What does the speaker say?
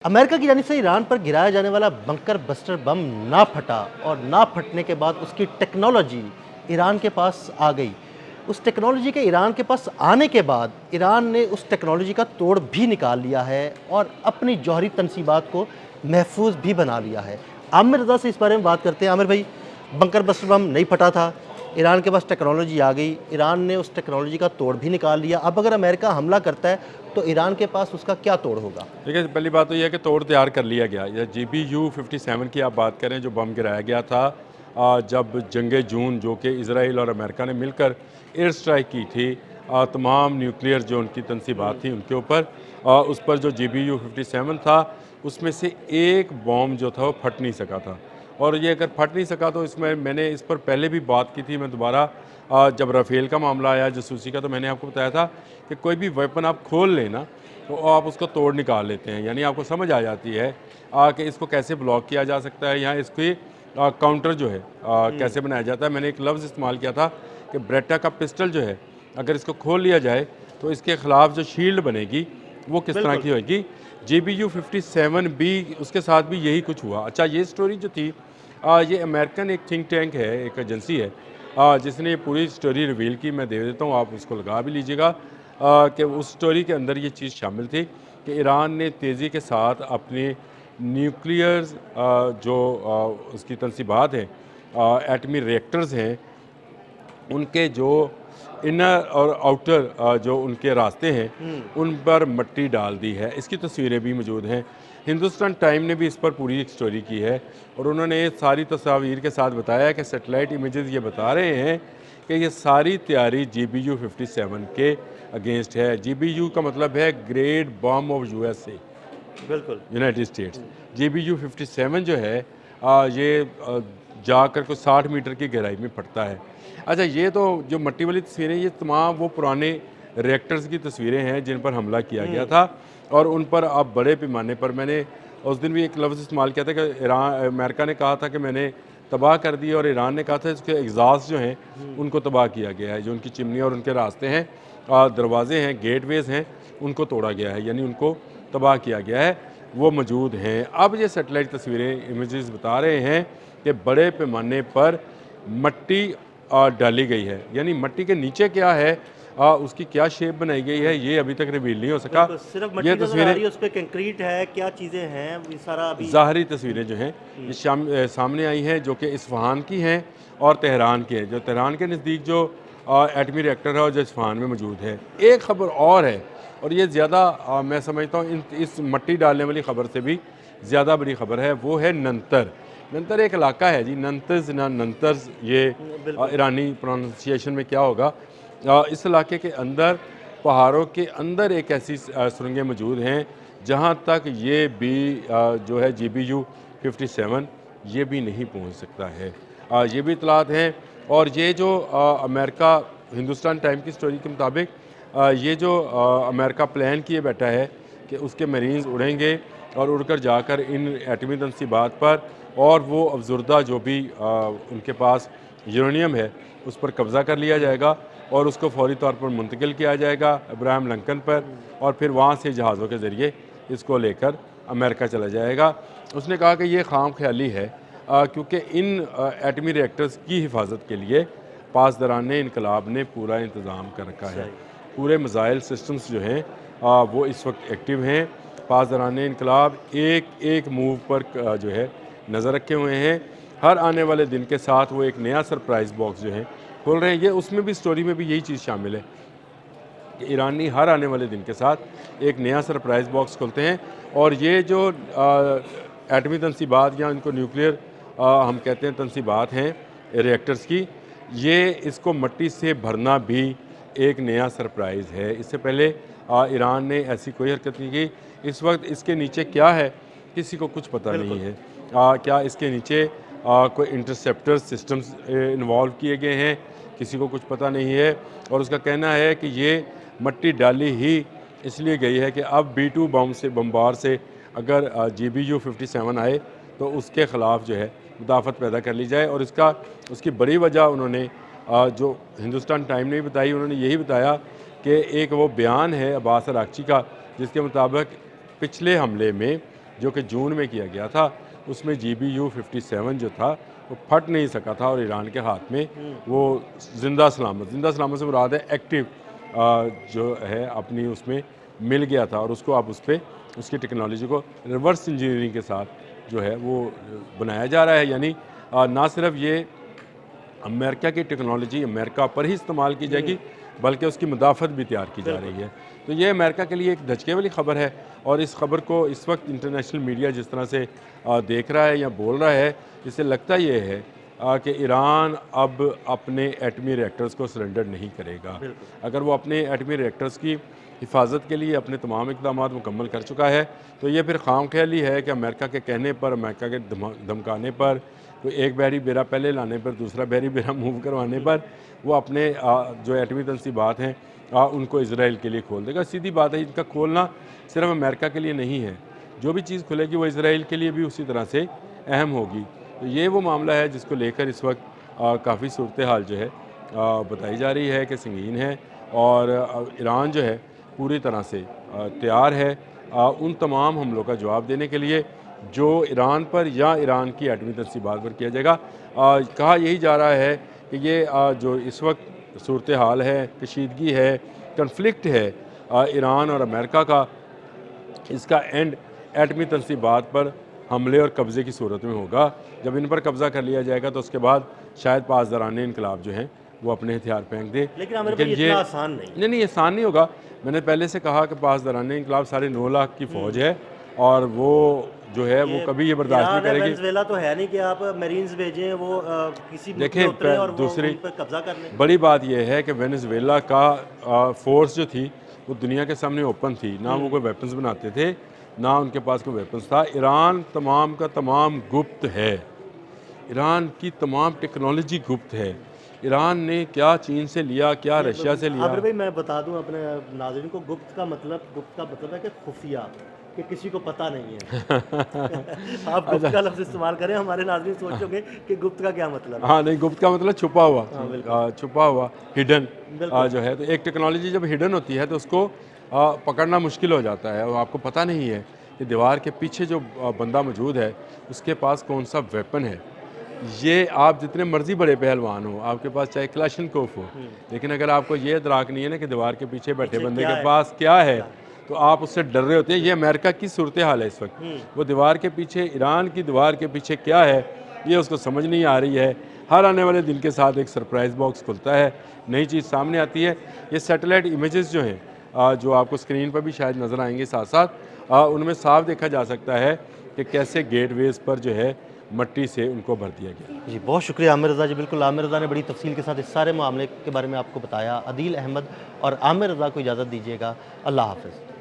America की जानिब से ईरान पर गिराया जाने वाला बंकर बस्टर बम ना फटा और ना फटने के बाद उसकी टेक्नोलॉजी ईरान के पास आ गई। उस टेक्नोलॉजी के ईरान के पास आने के बाद ईरान ने उस टेक्नोलॉजी का तोड़ भी निकाल लिया है और अपनी जौहरी तनसीबात को महफूज भी बना लिया है। आमिर रज़ा से इस बारे में बात करते हैं। आमिर भाई, बंकर बस्टर बम नहीं फटा था, ईरान के पास टेक्नोलॉजी आ गई, ईरान ने उस टेक्नोलॉजी का तोड़ भी निकाल लिया। अब अगर अमेरिका हमला करता है तो ईरान के पास उसका क्या तोड़ होगा? देखिए, पहली बात तो यह है कि तोड़ तैयार कर लिया गया। या GBU-57 की आप बात करें, जो बम गिराया गया था जब जंग जून, जो कि इसराइल और अमेरिका ने मिलकर एयर स्ट्राइक की थी तमाम न्यूक्लियर जो उनकी तनसीबात थी उनके ऊपर, उस पर जो GBU-57 था उसमें से एक बम जो था वो फट नहीं सका था। और ये अगर फट नहीं सका तो इसमें मैंने इस पर पहले भी बात की थी। मैं दोबारा जब राफेल का मामला आया जासूसी का, तो मैंने आपको बताया था कि कोई भी वेपन आप खोल लें ना, तो आप उसको तोड़ निकाल लेते हैं। यानी आपको समझ आ जाती है कि इसको कैसे ब्लॉक किया जा सकता है, या इसकी काउंटर जो है कैसे बनाया जाता है। मैंने एक लफ्ज़ इस्तेमाल किया था कि ब्रेटा का पिस्टल जो है, अगर इसको खोल लिया जाए तो इसके ख़िलाफ़ जो शील्ड बनेगी वो किस तरह बिल्कुल। की होगी। GBU-57 भी, उसके साथ भी यही कुछ हुआ। अच्छा, ये स्टोरी जो थी, ये अमेरिकन एक थिंक टैंक है, एक एजेंसी है जिसने ये पूरी स्टोरी रिवील की। मैं दे देता हूँ, आप उसको लगा भी लीजिएगा कि उस स्टोरी के अंदर ये चीज़ शामिल थी कि ईरान ने तेज़ी के साथ अपने न्यूक्लियर जो उसकी तनसीबात हैं, एटमी रिएक्टर्स हैं, उनके जो इनर और आउटर जो उनके रास्ते हैं उन पर मिट्टी डाल दी है। इसकी तस्वीरें भी मौजूद हैं। हिंदुस्तान टाइम ने भी इस पर पूरी एक स्टोरी की है और उन्होंने सारी तस्वीर के साथ बताया कि सैटेलाइट इमेजेस ये बता रहे हैं कि ये सारी तैयारी GBU-57 के अगेंस्ट है। GBU का मतलब है ग्रेट बम ऑफ USA, बिल्कुल। United states. GBU-57 जो है ये जाकर कुछ 60 मीटर की गहराई में फटता है। अच्छा, ये तो जो मट्टी वाली तस्वीरें, ये तमाम वो पुराने रिएक्टर्स की तस्वीरें हैं जिन पर हमला किया गया था और उन पर अब बड़े पैमाने पर, मैंने उस दिन भी एक लफ्ज़ इस्तेमाल किया था कि अमेरिका ने कहा था कि मैंने तबाह कर दिया, और ईरान ने कहा था इसके एग्ज़ास्ट जो हैं उनको तबाह किया गया है। जो उनकी चिमनी और उनके रास्ते हैं, दरवाजे हैं, गेटवेज़ हैं, उनको तोड़ा गया है, यानी उनको तबाह किया गया है, वो मौजूद हैं। अब ये सैटेलाइट तस्वीरें, इमेजेस बता रहे हैं कि बड़े पैमाने पर मट्टी डाली गई है। यानी मट्टी के नीचे क्या है, उसकी क्या शेप बनाई गई है, ये अभी तक रिवील नहीं हो सका। बिल्कुल, सिर्फ मट्टी ये नज़र आ तस्वीरें, रही है, उस पे कंक्रीट है, क्या चीज़ें हैं, ये सारा अभी। ज़ाहरी तस्वीरें जो हैं ये सामने आई हैं, जो कि इस्फ़हान की हैं और तेहरान की हैं। जो तेहरान के नज़दीक जो एटमी रिएक्टर है और जो इस्फ़हान में मौजूद है। एक ख़बर और है, और ये ज़्यादा मैं समझता हूँ इस मट्टी डालने वाली ख़बर से भी ज़्यादा बड़ी ख़बर है, वो है नंतर। नंतर एक इलाका है जी, नंतज़ ना नंतर्स, ये बिल्कुल। ईरानी प्रोनाउंसिएशन में क्या होगा। इस इलाके के अंदर, पहाड़ों के अंदर एक ऐसी सुरंगें मौजूद हैं जहाँ तक ये भी जो है GBU-57 ये भी नहीं पहुँच सकता है। ये भी इतलात हैं। और ये जो अमेरिका, हिंदुस्तान टाइम की स्टोरी के मुताबिक ये जो अमेरिका प्लान किए बैठा है कि उसके मरीन्स उड़ेंगे और उड़कर जाकर इन एटमी तनसीबात पर, और वो अफजुर्दा जो भी उनके पास यूरेनियम है उस पर कब्ज़ा कर लिया जाएगा और उसको फौरी तौर पर मुंतकिल किया जाएगा अब्राहम लिंकन पर, और फिर वहाँ से जहाज़ों के ज़रिए इसको लेकर अमेरिका चला जाएगा। उसने कहा कि ये खाम ख्याली है, क्योंकि इन एटमी रिएक्टर्स की हिफाजत के लिए पासदारान इनकलाब ने पूरा इंतज़ाम कर रखा है। सही। पूरे मिसाइल सिस्टम्स जो हैं वो इस वक्त एक्टिव हैं। पासदारान इनकलाब एक एक मूव पर जो है नज़र रखे हुए हैं। हर आने वाले दिन के साथ वो एक नया सरप्राइज़ बॉक्स जो है खोल रहे हैं। ये उसमें भी, स्टोरी में भी यही चीज़ शामिल है कि ईरानी हर आने वाले दिन के साथ एक नया सरप्राइज़ बॉक्स खोलते हैं। और ये जो एटमी तनसीबात, या इनको न्यूक्लियर हम कहते हैं तनसीबात हैं रिएक्टर्स की, ये इसको मिट्टी से भरना भी एक नया सरप्राइज़ है। इससे पहले ईरान ने ऐसी कोई हरकत नहीं की। इस वक्त इसके नीचे क्या है किसी को कुछ पता नहीं बिल्कुल। है। क्या इसके नीचे कोई इंटरसेप्टर सिस्टम्स इन्वॉल्व किए गए हैं, किसी को कुछ पता नहीं है। और उसका कहना है कि ये मट्टी डाली ही इसलिए गई है कि अब B-2 बमबार से अगर GBU-57 आए तो उसके ख़िलाफ़ जो है मुदाफ़त पैदा कर ली जाए। और उसकी बड़ी वजह उन्होंने जो हिंदुस्तान टाइम ने भी बताई, उन्होंने यही बताया कि एक वो बयान है अब्बास अरागची का, जिसके मुताबिक पिछले हमले में जो कि जून में किया गया था, उसमें GBU-57 जो था वो फट नहीं सका था और ईरान के हाथ में वो ज़िंदा सलामत से मुराद है एक्टिव जो है अपनी उसमें मिल गया था और उसको अब उस पर उसकी टेक्नोलॉजी को रिवर्स इंजीनियरिंग के साथ जो है वो बनाया जा रहा है। यानी ना सिर्फ ये अमेरिका की टेक्नोलॉजी अमेरिका पर ही इस्तेमाल की जाएगी बल्कि उसकी मुदाफ़त भी तैयार की जा रही है। तो ये अमेरिका के लिए एक धचके वाली ख़बर है और इस खबर को इस वक्त इंटरनेशनल मीडिया जिस तरह से देख रहा है या बोल रहा है, इससे लगता ये है कि ईरान अब अपने एटमी रिएक्टर्स को सरेंडर नहीं करेगा। अगर वो अपने एटमी रिएक्टर्स की हिफाजत के लिए अपने तमाम इक़दाम मुकम्मल कर चुका है तो ये फिर खाम ख्याली है कि अमेरिका के कहने पर, अमेरिका के धमकाने पर, कोई एक बहरी बेरा पहले लाने पर, दूसरा बहरी बेरा मूव करवाने पर वो अपने जो एटमी तनसीबात हैं उनको इजराइल के लिए खोल देगा। सीधी बात है, इनका खोलना सिर्फ अमेरिका के लिए नहीं है, जो भी चीज़ खुलेगी वो इजराइल के लिए भी उसी तरह से अहम होगी। तो ये वो मामला है जिसको लेकर इस वक्त काफ़ी सूरत हाल जो है बताई जा रही है कि संगीन है और ईरान जो है पूरी तरह से तैयार है उन तमाम हमलों का जवाब देने के लिए जो ईरान पर या ईरान की एटमी तनसीबात पर किया जाएगा। कहा यही जा रहा है कि ये जो इस वक्त सूरत हाल है, कशीदगी है, कन्फ्लिक्ट है ईरान और अमेरिका का, इसका एंड एटमी तनसीबात पर हमले और कब्ज़े की सूरत में होगा। जब इन पर कब्ज़ा कर लिया जाएगा तो उसके बाद शायद पासदारान इनकलाब जो हैं वो अपने हथियार फेंक दे। लेकिन ये इतना आसान नहीं आसान नहीं होगा। मैंने पहले से कहा कि पासदारान इनकलाब साढ़े 9 लाख की फ़ौज है और वो जो है वो कभी ये बर्दाश्त नहीं करेगी। वेनेजुएला तो है नहीं कि आप मरीन्स भेजें वो किसी देखिए और दूसरी पर कब्जा कर लें। बड़ी बात यह है कि वेनेजुएला का फोर्स जो थी वो दुनिया के सामने ओपन थी, ना वो कोई वेपन्स बनाते थे ना उनके पास कोई वेपन्स था। ईरान तमाम का तमाम गुप्त है, ईरान की तमाम टेक्नोलॉजी गुप्त है। ईरान ने क्या चीन से लिया, क्या रशिया से लिया। आबिर भाई मैं बता दूं अपने नाज़रीन को, गुप्त का मतलब है कि खुफिया, कि किसी को पता नहीं है। आप गुप्त का लफ्ज़ इस्तेमाल करें, हमारे नाज़रीन सोचोगे कि गुप्त का क्या मतलब। हाँ नहीं, गुप्त का मतलब छुपा हुआ हिडन जो है। तो एक टेक्नोलॉजी जब हिडन होती है तो उसको पकड़ना मुश्किल हो जाता है और आपको पता नहीं है कि दीवार के पीछे जो बंदा मौजूद है उसके पास कौन सा वेपन है। ये आप जितने मर्जी बड़े पहलवान हो, आपके पास चाहे क्लाशनकोफ हो, लेकिन अगर आपको ये इदराक नहीं है ना कि दीवार के पीछे बैठे बंदे के पास क्या है तो आप उससे डर रहे होते हैं। ये अमेरिका की सूरत हाल है इस वक्त। वो दीवार के पीछे, ईरान की दीवार के पीछे क्या है ये उसको समझ नहीं आ रही है। हर आने वाले दिन के साथ एक सरप्राइज़ बॉक्स खुलता है, नई चीज़ सामने आती है। ये सैटेलाइट इमेजेस जो हैं जो आपको स्क्रीन पर भी शायद नज़र आएंगे साथ साथ, उनमें साफ देखा जा सकता है कि कैसे गेटवेज़ पर जो है मट्टी से उनको भर दिया गया। जी बहुत शुक्रिया आमिर रज़ा जी। बिल्कुल आमिर रज़ा ने बड़ी तफसील के साथ इस सारे मामले के बारे में आपको बताया। अदील अहमद और आमिर रज़ा को इजाज़त दीजिएगा। अल्लाह हाफ़िज़।